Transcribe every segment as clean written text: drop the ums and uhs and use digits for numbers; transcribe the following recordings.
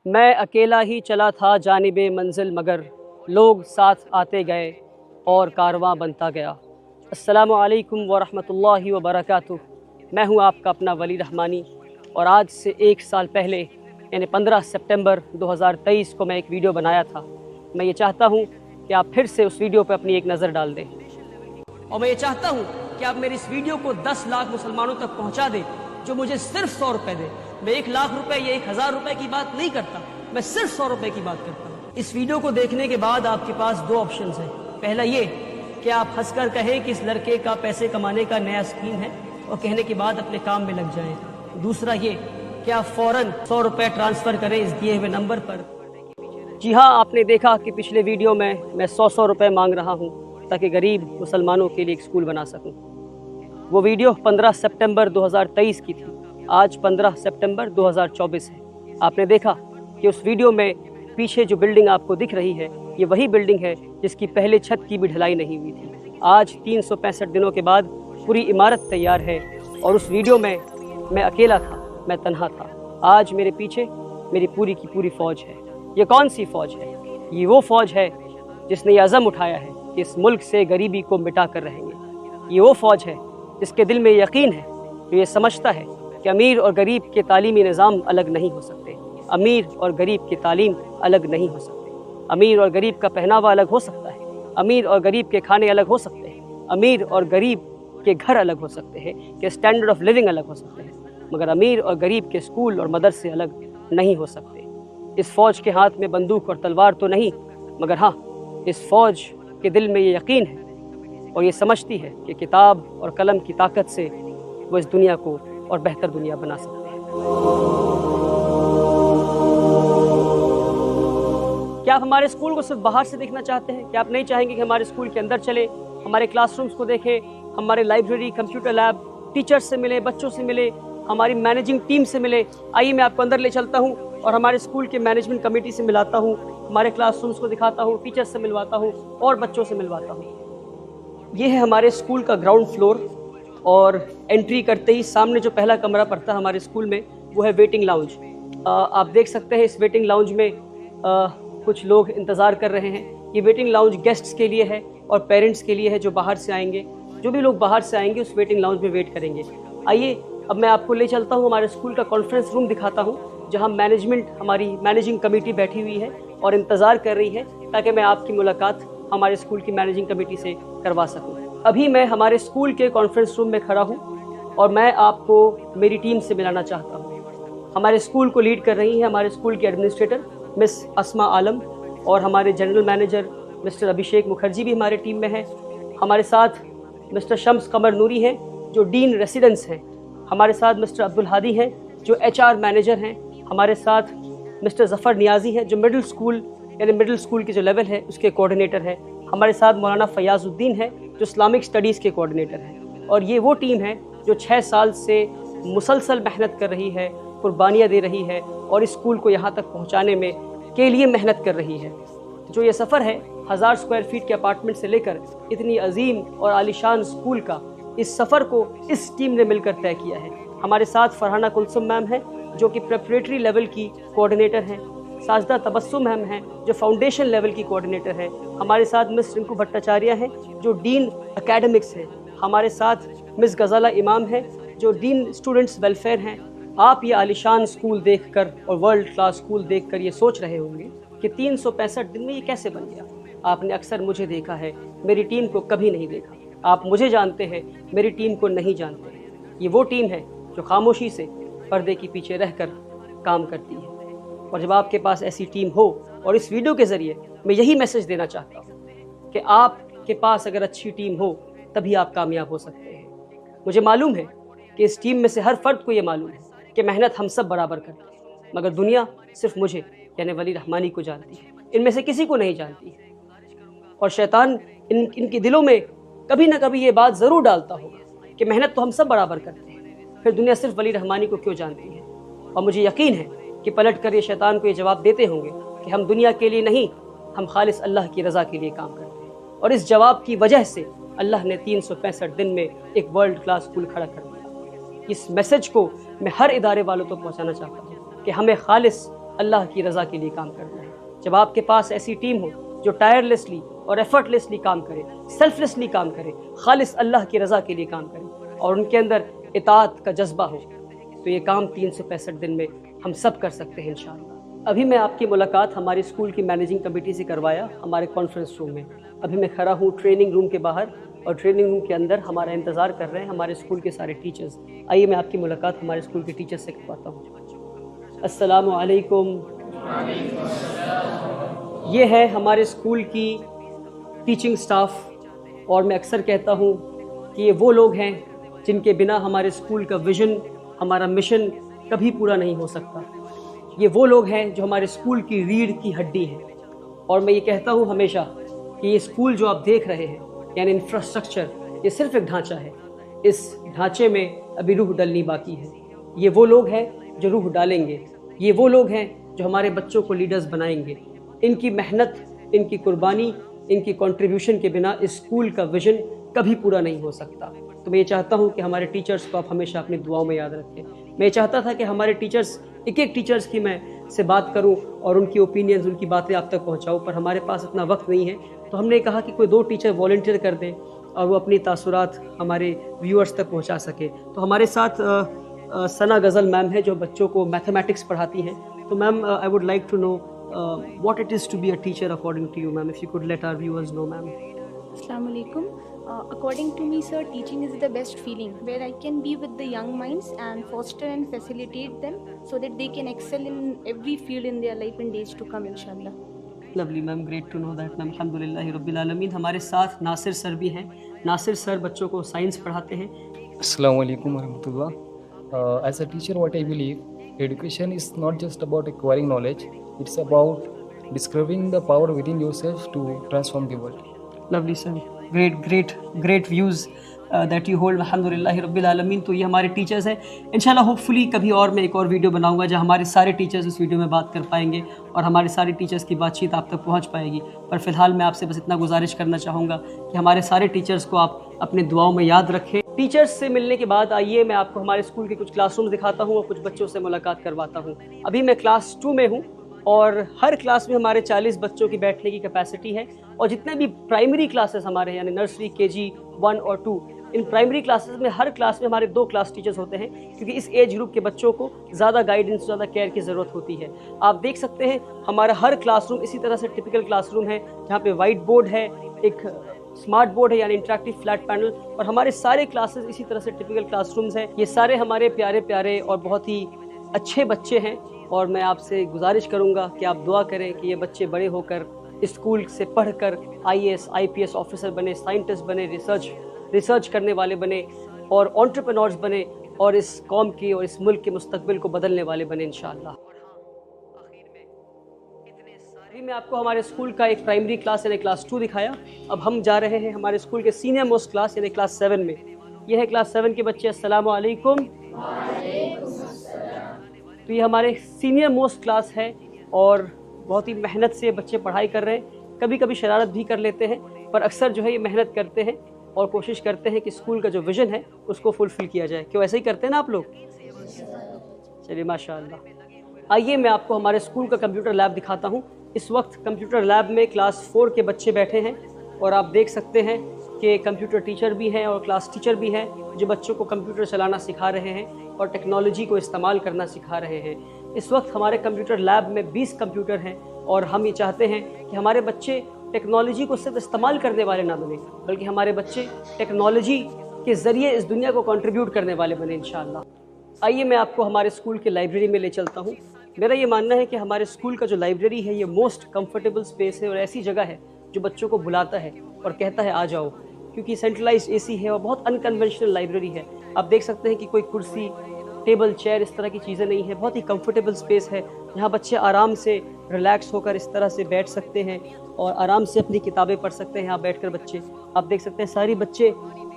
میں اکیلا ہی چلا تھا جانب منزل مگر لوگ ساتھ آتے گئے اور کارواں بنتا گیا۔ السلام علیکم ورحمۃ اللہ وبرکاتہ۔ میں ہوں آپ کا اپنا ولی رحمانی، اور آج سے 1 سال پہلے یعنی 15 سپٹمبر 2023 کو میں ایک ویڈیو بنایا تھا۔ میں یہ چاہتا ہوں کہ آپ پھر سے اس ویڈیو پہ اپنی ایک نظر ڈال دیں، اور میں یہ چاہتا ہوں کہ آپ میری اس ویڈیو کو 10 لاکھ مسلمانوں تک پہنچا دیں جو مجھے صرف 100 روپے دیں۔ میں 1 لاکھ روپے یا 1000 روپے کی بات نہیں کرتا، میں صرف 100 روپے کی بات کرتا ہوں۔ اس ویڈیو کو دیکھنے کے بعد آپ کے پاس 2 آپشنز ہیں۔ پہلا یہ کہ آپ ہنس کر کہیں کہ اس لڑکے کا پیسے کمانے کا نیا اسکیم ہے، اور کہنے کے بعد اپنے کام میں لگ جائیں۔ دوسرا یہ کہ آپ فوراً 100 روپے ٹرانسفر کریں اس دیے ہوئے نمبر پر۔ جی ہاں، آپ نے دیکھا کہ پچھلے ویڈیو میں 100 روپے مانگ رہا ہوں تاکہ غریب مسلمانوں کے لیے ایک اسکول بنا سکوں۔ وہ ویڈیو 15 سپٹمبر 2023 کی تھی، آج 15 سپٹمبر 2024 ہے۔ آپ نے دیکھا کہ اس ویڈیو میں پیچھے جو بلڈنگ آپ کو دکھ رہی ہے، یہ وہی بلڈنگ ہے جس کی پہلے چھت کی بھی ڈھلائی نہیں ہوئی تھی۔ آج 365 دنوں کے بعد پوری عمارت تیار ہے، اور اس ویڈیو میں اکیلا تھا، میں تنہا تھا۔ آج میرے پیچھے میری پوری کی پوری فوج ہے۔ یہ کون سی فوج ہے؟ یہ وہ فوج ہے جس نے یہ عزم اٹھایا ہے کہ اس ملک سے غریبی کو مٹا کر رہیں گے۔ یہ وہ فوج ہے جس کے دل میں یقین ہے، جو یہ سمجھتا ہے کہ امیر اور غریب کے تعلیمی نظام الگ نہیں ہو سکتے، امیر اور غریب کی تعلیم الگ نہیں ہو سکتے، امیر اور غریب کا پہناوا الگ ہو سکتا ہے، امیر اور غریب کے کھانے الگ ہو سکتے ہیں، امیر اور غریب کے گھر الگ ہو سکتے ہیں، کہ اسٹینڈرڈ آف لیونگ الگ ہو سکتے ہیں، مگر امیر اور غریب کے اسکول اور مدرسے الگ نہیں ہو سکتے۔ اس فوج کے ہاتھ میں بندوق اور تلوار تو نہیں، مگر ہاں، اس فوج کے دل میں یہ یقین ہے اور یہ سمجھتی ہے کہ کتاب اور قلم کی طاقت سے وہ اس دنیا کو اور بہتر دنیا بنا سکتے ہیں۔ کیا آپ ہمارے اسکول کو صرف باہر سے دیکھنا چاہتے ہیں؟ کیا آپ نہیں چاہیں گے کہ ہمارے اسکول کے اندر چلیں، ہمارے کلاس رومز کو دیکھیں، ہمارے لائبریری، کمپیوٹر لیب، ٹیچرز سے ملیں، بچوں سے ملیں، ہماری مینیجنگ ٹیم سے ملیں؟ آئیے میں آپ کو اندر لے چلتا ہوں اور ہمارے اسکول کے مینجمنٹ کمیٹی سے ملاتا ہوں، ہمارے کلاس رومز کو دکھاتا ہوں، ٹیچرز سے ملواتا ہوں اور بچوں سے ملواتا ہوں۔ یہ ہے ہمارے اسکول کا گراؤنڈ فلور، اور انٹری کرتے ہی سامنے جو پہلا کمرہ پڑتا ہے ہمارے اسکول میں، وہ ہے ویٹنگ لاؤنج۔ آپ دیکھ سکتے ہیں اس ویٹنگ لاؤنج میں کچھ لوگ انتظار کر رہے ہیں۔ یہ ویٹنگ لاؤنج گیسٹس کے لیے ہے اور پیرنٹس کے لیے ہے جو باہر سے آئیں گے۔ جو بھی لوگ باہر سے آئیں گے اس ویٹنگ لاؤنج میں ویٹ کریں گے۔ آئیے اب میں آپ کو لے چلتا ہوں، ہمارے اسکول کا کانفرنس روم دکھاتا ہوں، جہاں مینجمنٹ، ہماری مینیجنگ کمیٹی بیٹھی ہوئی ہے اور انتظار کر رہی ہے تاکہ میں آپ کی ملاقات ہمارے اسکول کی مینیجنگ کمیٹی سے کروا سکوں۔ ابھی میں ہمارے اسکول کے کانفرنس روم میں کھڑا ہوں اور میں آپ کو میری ٹیم سے ملانا چاہتا ہوں۔ ہمارے اسکول کو لیڈ کر رہی ہیں ہمارے اسکول کے ایڈمنسٹریٹر مس اسما عالم، اور ہمارے general manager mister Abhishek Mukherjee بھی ہمارے ٹیم میں ہیں۔ ہمارے ساتھ مسٹر شمس قمر نوری ہیں جو ڈین ریسیڈنس ہیں۔ ہمارے ساتھ مسٹر عبدالہادی ہیں جو HR مینیجر ہیں۔ ہمارے ساتھ مسٹر ظفر نیازی ہیں جو مڈل اسکول یعنی مڈل اسکول کی جو لیول ہے اس کے کوآرڈینیٹر ہے۔ ہمارے ساتھ مولانا فیاض الدین ہے جو اسلامک اسٹڈیز کے کوآرڈینیٹر ہیں۔ اور یہ وہ ٹیم ہے جو 6 سال سے مسلسل محنت کر رہی ہے، قربانیاں دے رہی ہے، اور اس اسکول کو یہاں تک پہنچانے میں کے لیے محنت کر رہی ہے۔ جو یہ سفر ہے 1000 اسکوائر فیٹ کے اپارٹمنٹ سے لے کر اتنی عظیم اور عالیشان اسکول کا، اس سفر کو اس ٹیم نے مل کر طے کیا ہے۔ ہمارے ساتھ فرحانہ کلثوم میم ہیں جو کہ پریپریٹری لیول کی کوآرڈینیٹر ہیں۔ ساجدہ تبسم میم ہیں جو فاؤنڈیشن لیول کی کوآرڈینیٹر ہے۔ ہمارے ساتھ مس رنکو بھٹاچاریہ ہیں جو ڈین اکیڈمکس ہیں۔ ہمارے ساتھ مس غزالہ امام ہیں جو ڈین اسٹوڈنٹس ویلفیئر ہیں۔ آپ یہ عالیشان اسکول دیکھ کر اور ورلڈ کلاس اسکول دیکھ کر یہ سوچ رہے ہوں گے کہ 365 دن میں یہ کیسے بن گیا۔ آپ نے اکثر مجھے دیکھا ہے، میری ٹیم کو کبھی نہیں دیکھا۔ آپ مجھے جانتے ہیں، میری ٹیم کو نہیں جانتے۔ یہ وہ ٹیم ہے جو خاموشی سے پردے کے پیچھے رہ کر کام کرتی ہے۔ اور جب آپ کے پاس ایسی ٹیم ہو، اور اس ویڈیو کے ذریعے میں یہی میسج دینا چاہتا ہوں کہ آپ کے پاس اگر اچھی ٹیم ہو تبھی آپ کامیاب ہو سکتے ہیں۔ مجھے معلوم ہے کہ اس ٹیم میں سے ہر فرد کو یہ معلوم ہے کہ محنت ہم سب برابر کرتے ہیں، مگر دنیا صرف مجھے یعنی ولی رحمانی کو جانتی ہے، ان میں سے کسی کو نہیں جانتی ہے۔ اور شیطان ان کے دلوں میں کبھی نہ کبھی یہ بات ضرور ڈالتا ہوگا کہ محنت تو ہم سب برابر کرتے ہیں، پھر دنیا صرف ولی رحمانی کو کیوں جانتی ہے؟ اور مجھے یقین ہے کہ پلٹ کر یہ شیطان کو یہ جواب دیتے ہوں گے کہ ہم دنیا کے لیے نہیں، ہم خالص اللہ کی رضا کے لیے کام کرتے ہیں۔ اور اس جواب کی وجہ سے اللہ نے 365 دن میں ایک ورلڈ کلاس اسکول کھڑا کر دیا۔ اس میسج کو میں ہر ادارے والوں کو پہنچانا چاہتا ہوں کہ ہمیں خالص اللہ کی رضا کے لیے کام کرنا ہے. جب آپ کے پاس ایسی ٹیم ہو جو ٹائرلیسلی اور ایفرٹلیسلی کام کرے, سیلفلیسلی کام کرے, خالص اللہ کی رضا کے لیے کام کرے, اور ان کے اندر اطاعت کا جذبہ ہو, تو یہ کام 365 دن میں ہم سب کر سکتے ہیں انشاءاللہ. ابھی میں آپ کی ملاقات ہماری اسکول کی مینیجنگ کمیٹی سے کروایا ہمارے کانفرنس روم میں. ابھی میں کھڑا ہوں ٹریننگ روم کے باہر, اور ٹریننگ روم کے اندر ہمارا انتظار کر رہے ہیں ہمارے اسکول کے سارے ٹیچرز. آئیے میں آپ کی ملاقات ہمارے اسکول کے ٹیچر سے کرواتا ہوں. السلام علیکم. یہ ہے ہمارے اسکول کی ٹیچنگ سٹاف, اور میں اکثر کہتا ہوں کہ یہ وہ لوگ ہیں جن کے بنا ہمارے اسکول کا ویژن, ہمارا مشن کبھی پورا نہیں ہو سکتا. یہ وہ لوگ ہیں جو ہمارے اسکول کی ریڑھ کی ہڈی ہیں. اور میں یہ کہتا ہوں ہمیشہ کہ یہ اسکول جو آپ دیکھ رہے ہیں, یعنی انفراسٹرکچر, یہ صرف ایک ڈھانچہ ہے. اس ڈھانچے میں ابھی روح ڈلنی باقی ہے. یہ وہ لوگ ہیں جو روح ڈالیں گے. یہ وہ لوگ ہیں جو ہمارے بچوں کو لیڈرز بنائیں گے. ان کی محنت, ان کی قربانی, ان کی کنٹریبیوشن کے بنا اس اسکول کا ویژن کبھی پورا نہیں ہو سکتا. تو میں یہ چاہتا ہوں کہ ہمارے ٹیچرز کو آپ ہمیشہ اپنی دعاؤں میں یاد رکھیں. میں یہ چاہتا تھا کہ ہمارے ٹیچرز, ایک ایک ٹیچرز کی میں سے بات کروں اور ان کی اوپینینز, ان کی باتیں آپ تک پہنچاؤں, پر ہمارے پاس اتنا وقت نہیں ہے. تو ہم نے کہا کہ کوئی 2 ٹیچر والنٹیئر کر دیں اور وہ اپنی تاثرات ہمارے ویورز تک پہنچا سکے. تو ہمارے ساتھ ثنا غزل میم ہے جو بچوں کو میتھمیٹکس پڑھاتی ہیں. تو ma'am, I would like to know what it is to be a teacher according to you, ma'am. If you could let our viewers know, ma'am. Assalamu alaikum. According to me, sir, teaching is the best feeling where I can be with the young minds and foster and facilitate them so that they can excel in every field in their life in days to come, inshallah. Lovely, ma'am. Great to know that, ma'am. Alhamdulillah Rabbil Alameen. ہمارے ساتھ ناصر سر بھی ہیں. ناصر سر بچوں کو science پڑھاتے ہیں. السلام علیکم ورحمۃ اللہ. As a teacher, what I believe, education is not just about acquiring knowledge, it's about discovering the power within yourself to transform the world. Lovely, sir. Great views that you hold. الحمدللہ رب العالمین. تو یہ ہمارے teachers ہیں. انشاءاللہ hopefully کبھی اور میں ایک اور ویڈیو بناؤں گا جہاں ہمارے سارے ٹیچرز اس ویڈیو میں بات کر پائیں گے اور ہمارے سارے ٹیچرز کی بات چیت آپ تک پہنچ پائے گی. پر فی الحال میں آپ سے بس اتنا گزارش کرنا چاہوں گا کہ ہمارے سارے ٹیچرز کو آپ اپنے دعاؤں میں یاد رکھیں. ٹیچرز سے ملنے کے بعد آئیے میں آپ کو ہمارے اسکول کے کچھ کلاس رومز دکھاتا ہوں اور کچھ بچوں سے ملاقات کرواتا ہوں. ابھی میں کلاس 2 میں ہوں اور ہر کلاس میں ہمارے 40 بچوں کی بیٹھنے کی کیپیسٹی ہے. اور جتنے بھی پرائمری کلاسز ہمارے ہیں, یعنی نرسری, KG 1 اور 2, ان پرائمری کلاسز میں ہر کلاس میں ہمارے 2 کلاس ٹیچرز ہوتے ہیں, کیونکہ اس ایج گروپ کے بچوں کو زیادہ گائیڈنس, زیادہ کیئر کی ضرورت ہوتی ہے. آپ دیکھ سکتے ہیں ہمارا ہر کلاس روم اسی طرح سے ٹپیکل کلاس روم ہے جہاں پہ وائٹ بورڈ ہے, ایک اسمارٹ بورڈ ہے یعنی انٹریکٹیو فلیٹ پینل, اور ہمارے سارے کلاسز اسی طرح سے ٹپیکل کلاس رومز ہیں. یہ سارے ہمارے پیارے اور بہت ہی اچھے بچے ہیں, اور میں آپ سے گزارش کروں گا کہ آپ دعا کریں کہ یہ بچے بڑے ہو کر اسکول سے پڑھ کر IAS IPS آفیسر بنے, سائنٹسٹ بنے, ریسرچ کرنے والے بنے اور انٹرپرینورز بنے, اور اس قوم کی اور اس ملک کے مستقبل کو بدلنے والے بنے انشاءاللہ. ابھی میں آپ کو ہمارے اسکول کا ایک پرائمری کلاس یعنی کلاس 2 دکھایا. اب ہم جا رہے ہیں ہمارے اسکول کے سینئر موسٹ کلاس یعنی کلاس 7 میں. یہ ہے کلاس 7 کے بچے. السلام علیکم. تو یہ ہمارے سینئر موسٹ کلاس ہے اور بہت ہی محنت سے بچے پڑھائی کر رہے ہیں. کبھی کبھی شرارت بھی کر لیتے ہیں, پر اکثر جو ہے یہ محنت کرتے ہیں اور کوشش کرتے ہیں کہ اسکول کا جو ویژن ہے اس کو فلفل کیا جائے. کیوں ایسے ہی کرتے ہیں نا آپ لوگ؟ چلیے ماشاء اللہ. آئیے میں آپ کو ہمارے اسکول کا کمپیوٹر لیب دکھاتا ہوں. اس وقت کمپیوٹر لیب میں کلاس 4 کے بچے بیٹھے ہیں اور آپ دیکھ سکتے ہیں کہ کمپیوٹر ٹیچر بھی ہیں اور کلاس ٹیچر بھی ہیں جو بچوں کو کمپیوٹر چلانا سکھا رہے ہیں اور ٹیکنالوجی کو استعمال کرنا سکھا رہے ہیں. اس وقت ہمارے کمپیوٹر لیب میں 20 کمپیوٹر ہیں اور ہم یہ چاہتے ہیں کہ ہمارے بچے ٹیکنالوجی کو صرف استعمال کرنے والے نہ بنیں, بلکہ ہمارے بچے ٹیکنالوجی کے ذریعے اس دنیا کو کنٹریبیوٹ کرنے والے بنیں انشاءاللہ. آئیے میں آپ کو ہمارے اسکول کے لائبریری میں لے چلتا ہوں. میرا یہ ماننا ہے کہ ہمارے اسکول کا جو لائبریری ہے یہ موسٹ کمفرٹیبل سپیس ہے اور ایسی جگہ ہے جو بچوں کو بلاتا ہے اور کہتا ہے آ جاؤ, کیونکہ سینٹرلائزڈ AC ہے اور بہت انکنونشنل لائبریری ہے. آپ دیکھ سکتے ہیں کہ کوئی کرسی, ٹیبل, چیئر اس طرح کی چیزیں نہیں ہیں. بہت ہی کمفرٹیبل سپیس ہے جہاں بچے آرام سے ریلیکس ہو کر اس طرح سے بیٹھ سکتے ہیں اور آرام سے اپنی کتابیں پڑھ سکتے ہیں. یہاں بیٹھ کر بچے آپ دیکھ سکتے ہیں ساری بچے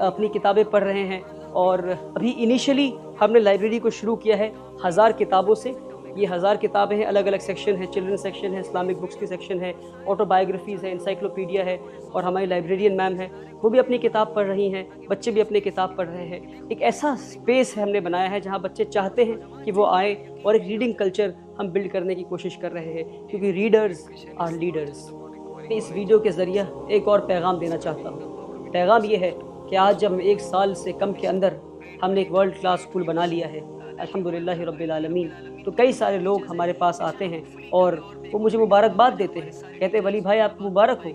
اپنی کتابیں پڑھ رہے ہیں. اور ابھی انیشلی ہم نے لائبریری کو شروع کیا ہے 1000 کتابوں سے, یہ 1000 کتابیں ہیں, الگ الگ سیکشن ہے, چلڈرن سیکشن ہے, اسلامک بکس کی سیکشن ہے, آٹو بایوگرافیز ہے, انسائکلوپیڈیا ہے, اور ہماری لائبریرین میم ہے وہ بھی اپنی کتاب پڑھ رہی ہیں, بچے بھی اپنی کتاب پڑھ رہے ہیں. ایک ایسا اسپیس ہے ہم نے بنایا ہے جہاں بچے چاہتے ہیں کہ وہ آئیں, اور ایک ریڈنگ کلچر ہم بلڈ کرنے کی کوشش کر رہے ہیں, کیونکہ ریڈرز آر لیڈرز. میں اس ویڈیو کے ذریعہ ایک اور پیغام دینا چاہتا ہوں. پیغام یہ ہے کہ آج جب 1 سال سے کم کے اندر ہم نے ایک ورلڈ کلاس اسکول بنا لیا ہے الحمدللہ رب العالمین, تو کئی سارے لوگ ہمارے پاس آتے ہیں اور وہ مجھے مبارکباد دیتے ہیں, کہتے ہیں ولی بھائی آپ کو مبارک ہو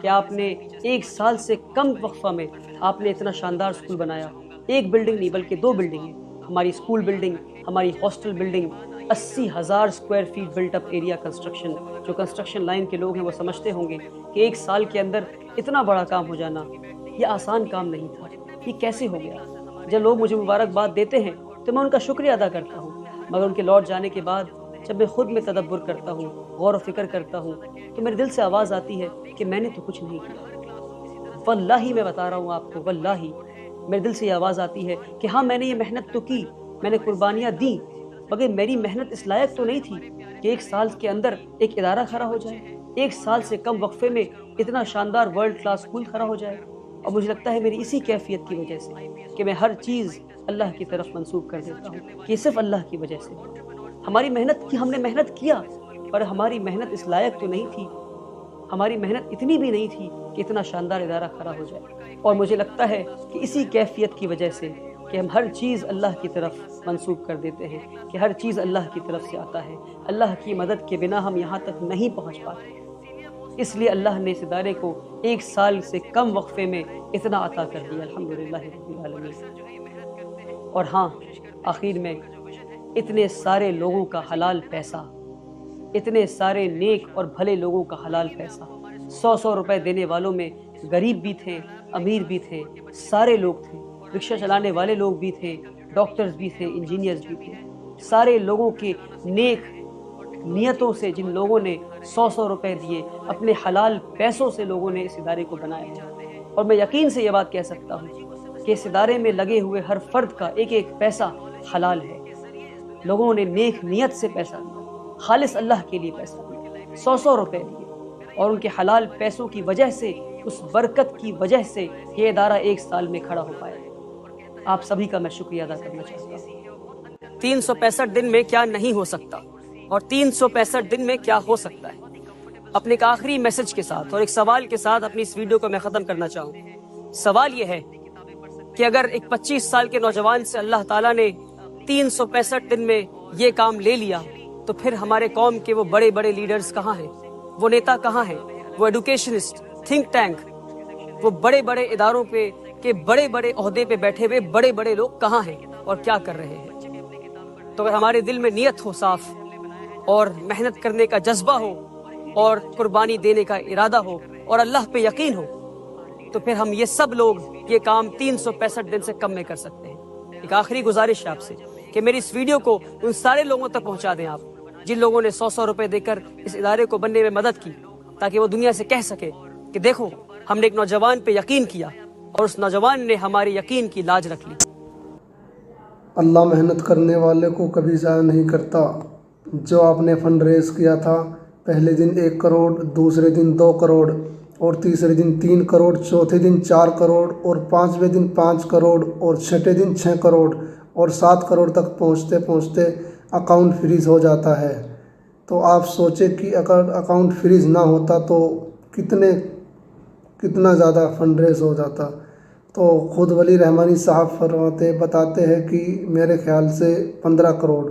کہ آپ نے 1 سال سے کم وقفہ میں آپ نے اتنا شاندار اسکول بنایا. ایک بلڈنگ نہیں بلکہ 2 بلڈنگیں, ہماری اسکول بلڈنگ, ہماری hostel building, 80,000 square feet built up area construction. جو کنسٹرکشن لائن کے لوگ ہیں وہ سمجھتے ہوں گے کہ 1 سال کے اندر اتنا بڑا کام ہو جانا یہ آسان کام نہیں تھا, یہ کیسے ہو گیا. جب لوگ مجھے مبارکباد دیتے ہیں تو میں ان کا شکریہ ادا کرتا ہوں, مگر ان کے لوٹ جانے کے بعد جب میں خود میں تدبر کرتا ہوں, غور و فکر کرتا ہوں, تو میرے دل سے آواز آتی ہے کہ میں نے تو کچھ نہیں کیا. واللہ میں بتا رہا ہوں آپ کو, واللہ میرے دل سے یہ آواز آتی ہے کہ ہاں میں نے یہ محنت تو کی, میں نے قربانیاں دیں, مگر میری محنت اس لائق تو نہیں تھی کہ 1 سال کے اندر ایک ادارہ کھڑا ہو جائے, 1 سال سے کم وقفے میں اتنا شاندار ورلڈ کلاس اسکول کھڑا ہو جائے. اور مجھے لگتا ہے میری اسی کیفیت کی وجہ سے کہ میں ہر چیز اللہ کی طرف منسوب کر دیتا ہوں, کہ صرف اللہ کی وجہ سے ہماری محنت کی, ہم نے محنت کیا, پر ہماری محنت اس لائق تو نہیں تھی, ہماری محنت اتنی بھی نہیں تھی کہ اتنا شاندار ادارہ کھڑا ہو جائے. اور مجھے لگتا ہے کہ اسی کیفیت کی وجہ سے کہ ہم ہر چیز اللہ کی طرف منسوب کر دیتے ہیں, کہ ہر چیز اللہ کی طرف سے آتا ہے, اللہ کی مدد کے بنا ہم یہاں تک نہیں پہنچ پاتے. اس لیے اللہ نے اس ادارے کو 1 سال سے کم وقفے میں اتنا عطا کر دیا الحمدللہ رب العالمین. اور ہاں آخر میں اتنے سارے لوگوں کا حلال پیسہ, اتنے سارے نیک اور بھلے لوگوں کا حلال پیسہ, 100 روپے دینے والوں میں غریب بھی تھے, امیر بھی تھے, سارے لوگ تھے, رکشہ چلانے والے لوگ بھی تھے, ڈاکٹرز بھی تھے, انجینئرز بھی تھے. سارے لوگوں کے نیک نیتوں سے جن لوگوں نے 100 روپے دیے, اپنے حلال پیسوں سے لوگوں نے اس ادارے کو بنایا ہے. اور میں یقین سے یہ بات کہہ سکتا ہوں کہ اس ادارے میں لگے ہوئے ہر فرد کا ایک ایک پیسہ حلال ہے. لوگوں نے نیک نیت سے پیسہ دیا, خالص اللہ کے لیے پیسہ دیا, 100 روپے دیے, اور ان کے حلال پیسوں کی وجہ سے, اس برکت کی وجہ سے یہ ادارہ 1 سال میں کھڑا ہو پایا. آپ سبھی کا میں شکریہ ادا کرنا چاہتا ہوں. 365 دن میں کیا نہیں ہو سکتا, اور 365 دن میں کیا ہو سکتا ہے. اپنے ایک آخری میسج کے ساتھ اور ایک سوال کے ساتھ اپنی اس ویڈیو کو میں ختم کرنا چاہوں. سوال یہ ہے کہ اگر ایک 25 سال کے نوجوان سے اللہ تعالیٰ نے 365 دن میں یہ کام لے لیا, تو پھر ہمارے قوم کے وہ بڑے بڑے لیڈرز کہاں ہیں, وہ نیتا کہاں ہیں, وہ ایڈوکیشنسٹ, تھنک ٹینک, وہ بڑے بڑے اداروں پہ کے بڑے بڑے عہدے پہ بیٹھے ہوئے بڑے بڑے لوگ کہاں ہیں اور کیا کر رہے ہیں. تو اگر ہمارے دل میں نیت ہو صاف, اور محنت کرنے کا جذبہ ہو, اور قربانی دینے کا ارادہ ہو, اور اللہ پہ یقین ہو, تو پھر ہم یہ سب لوگ یہ کام 365 دن سے کم میں کر سکتے ہیں. ایک آخری گزارش ہے آپ سے کہ میری اس ویڈیو کو ان سارے لوگوں تک پہنچا دیں آپ, جن لوگوں نے 100 روپے دے کر اس ادارے کو بننے میں مدد کی, تاکہ وہ دنیا سے کہہ سکے کہ دیکھو ہم نے ایک نوجوان پہ یقین کیا اور اس نوجوان نے ہماری یقین کی لاج رکھ لی. اللہ محنت کرنے والے کو کبھی ضائع نہیں کرتا. جو آپ نے فنڈ ریز کیا تھا, پہلے دن 1 کروڑ, دوسرے دن 2 کروڑ, اور تیسرے دن 3 کروڑ, چوتھے دن 4 کروڑ, اور 5ویں دن 5 کروڑ, اور 6ٹھے دن 6 کروڑ, اور 7 کروڑ تک پہنچتے پہنچتے اکاؤنٹ فریز ہو جاتا ہے. تو آپ سوچیں کہ اگر اکاؤنٹ فریز نہ ہوتا تو کتنا زیادہ فنڈ ریز ہو جاتا. تو خود ولی رحمانی صاحب بتاتے ہیں کہ میرے خیال سے 15 کروڑ.